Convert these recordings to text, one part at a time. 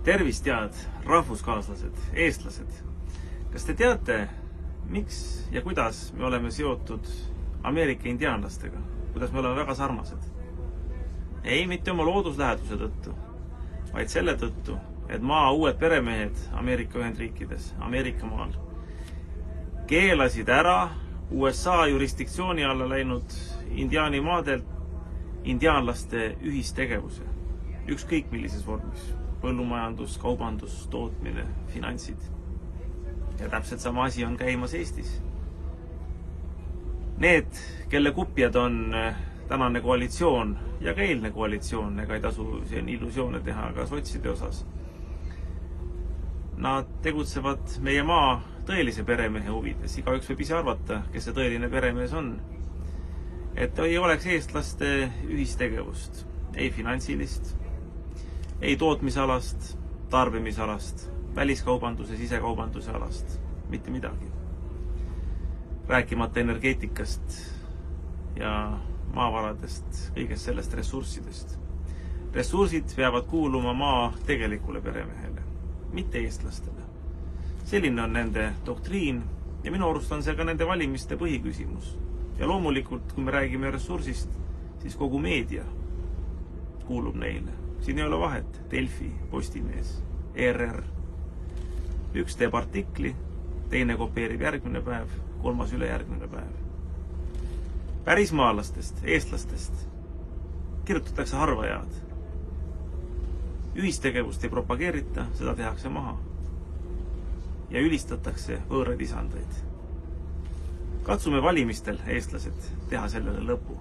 Tervist, head rahvuskaaslased, eestlased! Kas te teate, miks ja kuidas me oleme seotud Ameerika indiaanlastega? Kuidas me oleme väga sarnased? Ei, mitte oma loodusläheduse tõttu, vaid selle tõttu, et maa uued peremehed Ameerika Ühendriikides, Ameerika maal, keelasid ära USA jurisdiktsiooni alla läinud indiaani maadelt indiaanlaste ühistegevuse. Ükskõik millises vormis. Põllumajandus, kaubandus, tootmine, finantsid. Ja täpselt sama asi on käimas Eestis. Need, kelle kupjad on tänane koalitsioon ja ka eilne koalitsioon, ega ei tasu illusioone teha ka sotside osas. Nad tegutsevad meie maa tõelise peremehe huvides. Igaüks võib ise arvata, kes see tõeline peremees on. Et ei oleks eestlaste ühistegevust. Ei finantsilist, ei tootmisalast, tarbimisalast, väliskaubanduse, sisekaubanduse alast. Mitte midagi. Rääkimata energeetikast ja maavaradest, kõigest sellest ressurssidest. Ressursid peavad kuuluma maa tegelikule peremehele, mitte eestlastele. Selline on nende doktriin ja minu arust on see ka nende valimiste põhiküsimus. Ja loomulikult, kui me räägime ressursist, siis kogu meedia kuulub neile. Siin ei ole vahet. Delfi, Postimees, ERR. Üks teeb artikli, teine kopeerib järgmine päev, kolmas ülejärgmine päev. Pärismaalastest, eestlastest kirjutatakse harva head. Ühistegevust ei propageerita, seda tehakse maha. Ja ülistatakse võõraid isandaid. Katsume valimistel, eestlased, teha sellele lõpu.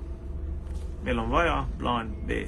Meil on vaja plaan B.